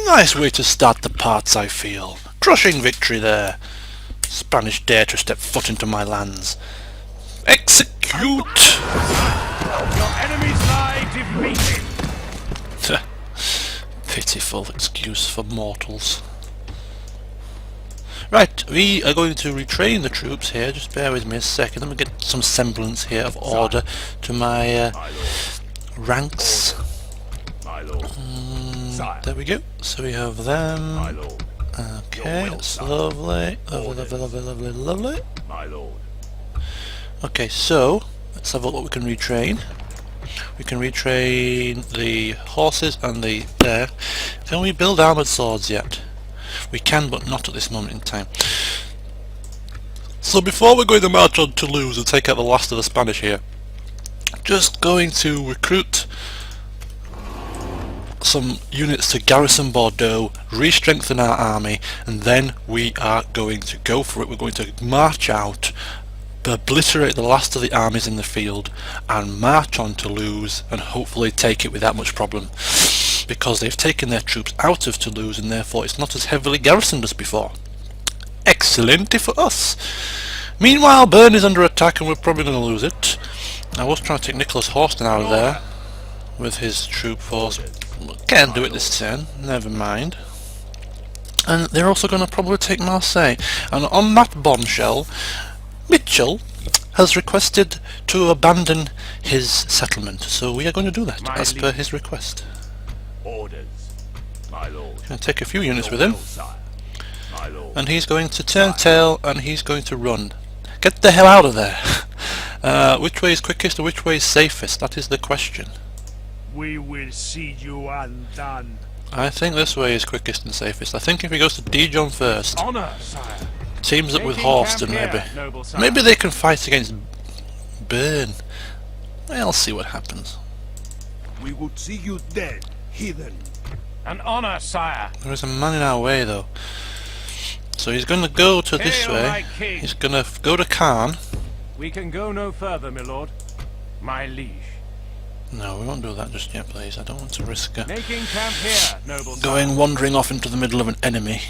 Nice way to start the parts, I feel. Crushing victory there. Spanish dare to step foot into my lands. Execute! Your enemies lie defeated. Pitiful excuse for mortals. Right, we are going to retrain the troops here. Just bear with me a second. Let me get some semblance here of order to my ranks. My lord. There we go. So we have them. My lord. Okay, that's lovely. Lovely. My lord. Okay, so let's have a look what we can retrain. We can retrain the horses and the there. Can we build armoured swords yet? We can, but not at this moment in time. So before we're going to march on Toulouse and take out the last of the Spanish here, just going to recruit some units to garrison Bordeaux, re-strengthen our army, and then we are going to go for it. We're going to march out, obliterate the last of the armies in the field, and march on Toulouse and hopefully take it without much problem, because they've taken their troops out of Toulouse and therefore it's not as heavily garrisoned as before. Excellent for us! Meanwhile, Bern is under attack and we're probably going to lose it. I was trying to take Nicholas Horston out of there with his troop force. Can't do it this turn, never mind. And they're also going to probably take Marseille. And on that bombshell, Mitchell has requested to abandon his settlement, so we are going to do that as per his request. Orders. My lord. Going to take a few units with him, My lord. and he's going to turn tail and he's going to run. Get the hell out of there! Which way is quickest or which way is safest? That is the question. We will see you undone. I think this way is quickest and safest. I think if he goes to Dijon first, Honor, sire. teams up with Taking Horston camp maybe. here, noble sire. Maybe they can fight against Bern. I'll see what happens. We would see you dead, heathen. An honor, sire. There is a man in our way though. So he's going to go to this Hail, way. my king. He's going to go to Caen. We can go no further, my lord. My liege. No, we won't do that just yet, please. I don't want to risk Making camp here, noble sire. going wandering off into the middle of an enemy.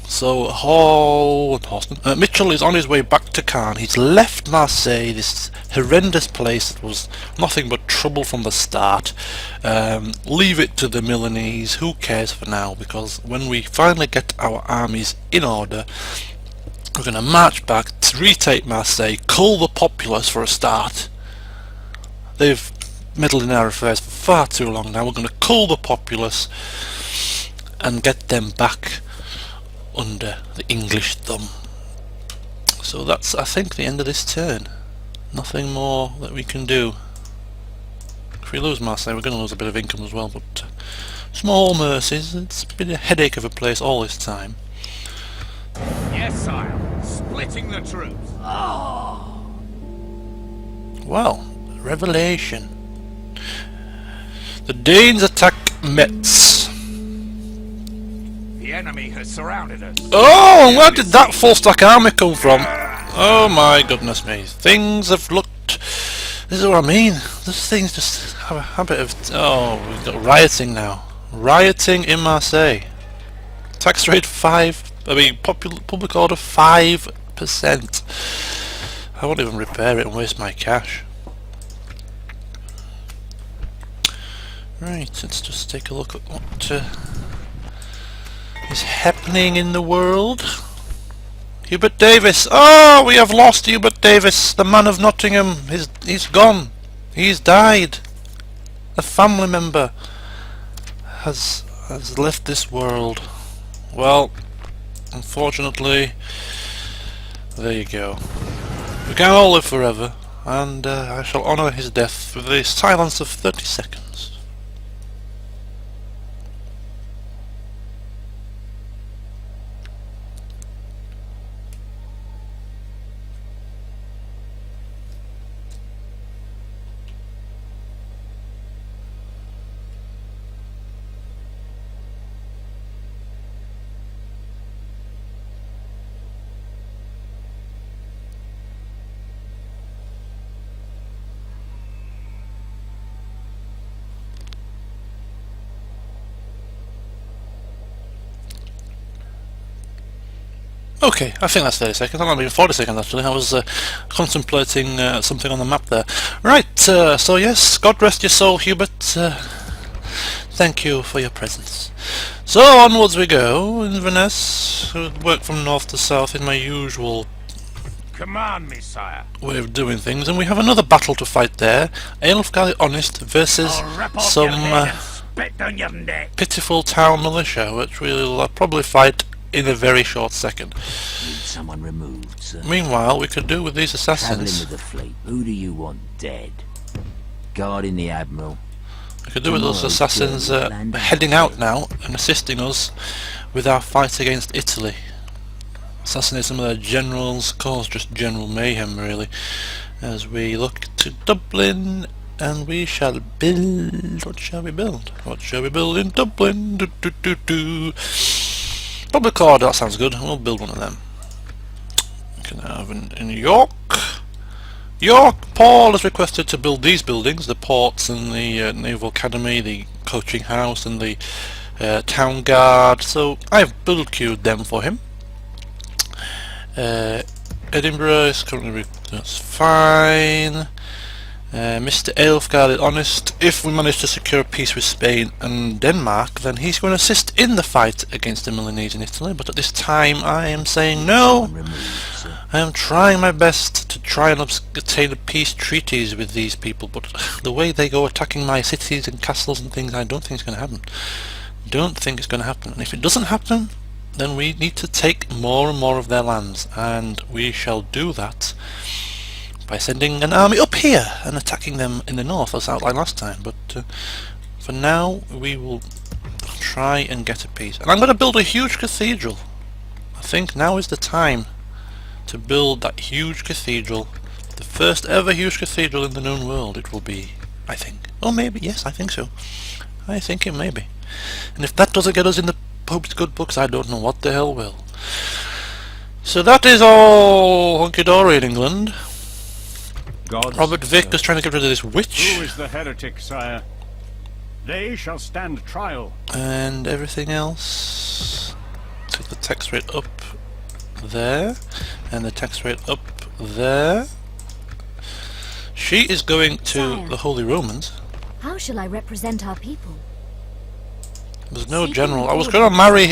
So Mitchell is on his way back to Caen. He's left Marseille, this horrendous place that was nothing but trouble from the start. Leave it to the Milanese. Who cares for now? Because when we finally get our armies in order, we're going to march back, to retake Marseille, cull the populace for a start. They've meddled in our affairs for far too long now. We're going to cull the populace and get them back under the English thumb. So that's, I think, the end of this turn. Nothing more that we can do. If we lose Marseille, we're going to lose a bit of income as well, but small mercies. It's been a headache of a place all this time. Yes, sire. Splitting the troops. Well, revelation. The Danes attack Metz. The enemy has surrounded us. Oh, and where did that full stack army come from? Oh my goodness me. Things have looked... This is what I mean. This thing's just have a habit of... Oh, we've got rioting now. Rioting in Marseille. Tax rate public order 5%. I won't even repair it and waste my cash. Right, let's just take a look at what is happening in the world. Hubert Davis. Oh, we have lost Hubert Davis, the man of Nottingham. He's gone. He's died. A family member has left this world. Well, unfortunately, there you go. We can't all live forever, and I shall honour his death with a silence of 30 seconds. Okay, I think that's 30 seconds. That might be 40 seconds actually. I was contemplating something on the map there. Right, so yes, God rest your soul, Hubert. Thank you for your presence. So onwards we go, Inverness. Work from north to south in my usual Command me, sire. way of doing things, and we have another battle to fight there. Aelfgar the Honest versus I'll rip off your some head and spit down your neck. pitiful town militia, which we'll probably fight in a very short second. Need someone removed, sir. Meanwhile, we could do with these Travelling assassins. with the fleet. Who do you want dead? Guarding the admiral. We could do with those assassins heading out now and assisting us with our fight against Italy. Assassinate some of their generals, cause just general mayhem really, as we look to Dublin, and we shall build. What shall we build? What shall we build in Dublin? Do, do, do, do. Public order, that sounds good. We'll build one of them. We can have in York. York, Paul has requested to build these buildings, the ports and the Naval Academy, the coaching house and the town guard, so I've build queued them for him. Edinburgh is currently, that's fine. Mr. Aelfgar the Honest, if we manage to secure peace with Spain and Denmark, then he's going to assist in the fight against the Milanese in Italy, but at this time I am saying no. Removed, sir. I am trying my best to try and obtain peace treaties with these people, but the way they go attacking my cities and castles and things, I don't think it's going to happen. Don't think it's going to happen. And if it doesn't happen, then we need to take more and more of their lands, and we shall do that by sending an army up here and attacking them in the north as outlined last time. But for now we will try and get a peace. And I'm going to build a huge cathedral. I think now is the time to build that huge cathedral, the first ever huge cathedral in the known world it will be, I think. Or maybe, yes, I think so. I think it may be. And if that doesn't get us in the Pope's good books, I don't know what the hell will. So that is all hunky-dory in England. Gods, Robert Vick is trying to get rid of this witch, who is the heretic, sire? They shall stand trial. and everything else. Take the tax rate up there, and the tax rate up there. She is going to Sire. the Holy Romans. How shall I represent our people? There's no Seeking general. I was order. going to marry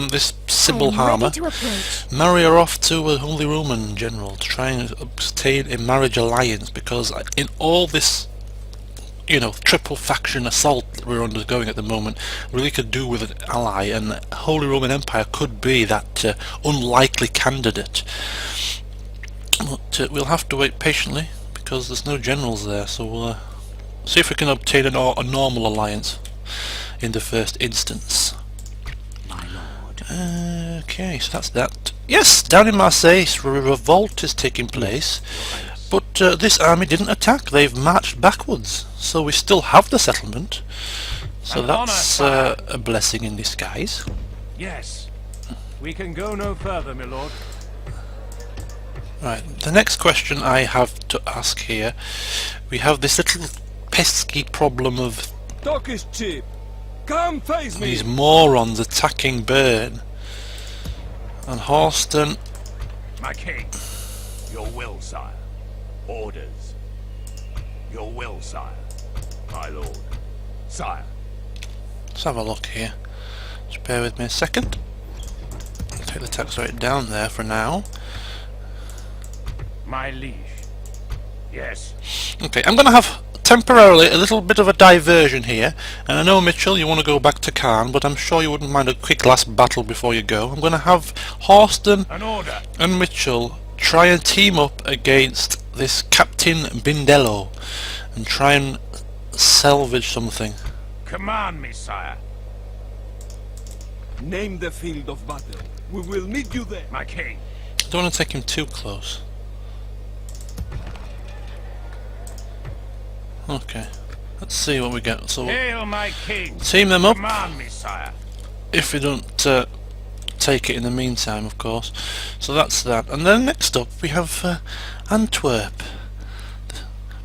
this Sybil I am Harmer. ready to approach. Marry her off to a Holy Roman general to try and obtain a marriage alliance, because in all this, you know, triple faction assault that we're undergoing at the moment, we really could do with an ally, and the Holy Roman Empire could be that unlikely candidate. But we'll have to wait patiently because there's no generals there, so we'll see if we can obtain a normal alliance in the first instance. My lord. Okay, so that's that. Yes, down in Marseille, a revolt is taking place, but this army didn't attack. They've marched backwards, so we still have the settlement. So An that's honour, a blessing in disguise. Yes. We can go no further, my lord. Right, the next question I have to ask here, we have this little pesky problem of Talk is cheap. Come face me. these morons attacking Bern. And Horston, My king. Your will, sire. Orders. Your will, sire. My lord. Sire. let's have a look here. Just bear with me a second. Take the tax rate down there for now. My liege. Yes. Okay, I'm going to have temporarily a little bit of a diversion here, and I know, Mitchell, you want to go back to Caen, but I'm sure you wouldn't mind a quick last battle before you go. I'm going to have Horston An order. and Mitchell try and team up against this Captain Bindello and try and salvage something. Command me, sire. Name the field of battle. We will meet you there. My king. I don't want to take him too close. Okay, let's see what we get. So Hail, my king. team them up Command me, sire. if we don't take it in the meantime, of course. So that's that. And then next up we have Antwerp.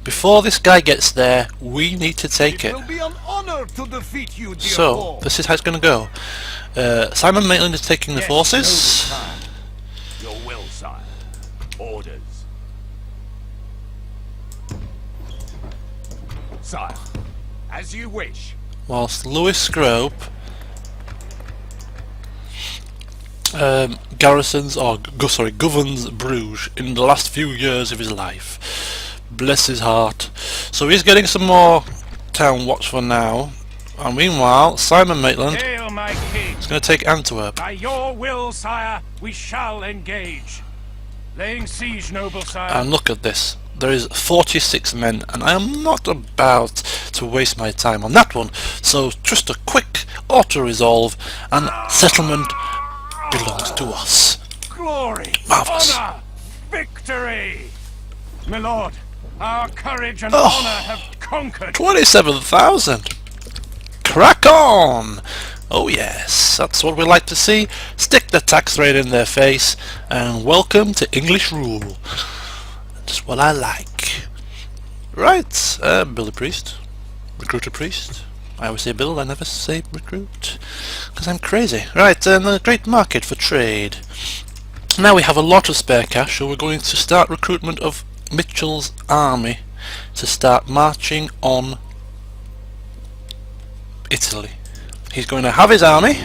Before this guy gets there, we need to take It it. will be an honor to defeat you, dear So Paul. this is how it's going to go. Simon Maitland is taking the Yes, forces. noble orders. Sire, as you wish. Whilst Louis Scrope governs Bruges in the last few years of his life. Bless his heart. So he's getting some more town watch for now. And meanwhile, Simon Maitland Hail, my king! is going to take Antwerp. By your will, sire, we shall engage. Laying siege, noble sire. And look at this. There is 46 men, and I am not about to waste my time on that one. So just a quick auto-resolve, and settlement belongs to us. Glory, Marvellous. honor, victory! My lord, our courage and Oh. honor have conquered. 27,000! Crack on! Oh yes, that's what we like to see. Stick the tax rate in their face, and welcome to English rule. That's what I like. Right, build a priest. Recruit a priest. I always say build, I never say recruit. Because I'm crazy. Right, the great market for trade. Now we have a lot of spare cash, so we're going to start recruitment of Mitchell's army to start marching on Italy. He's going to have his army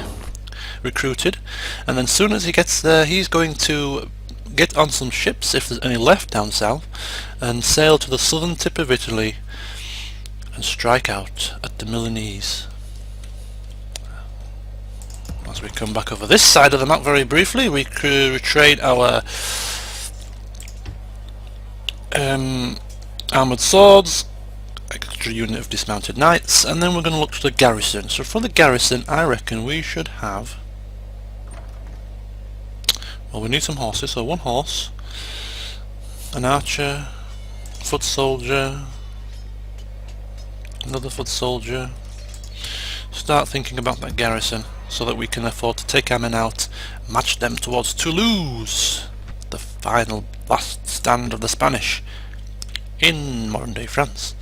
recruited, and then as soon as he gets there, he's going to get on some ships, if there's any left down south, and sail to the southern tip of Italy and strike out at the Milanese. As we come back over this side of the map very briefly, we retrade our armoured swords, extra unit of dismounted knights, and then we're going to look to the garrison. So for the garrison, I reckon we should have, well, we need some horses, so one horse, an archer, foot soldier, another foot soldier. Start thinking about that garrison so that we can afford to take our men out, match them towards Toulouse, the final last stand of the Spanish in modern day France.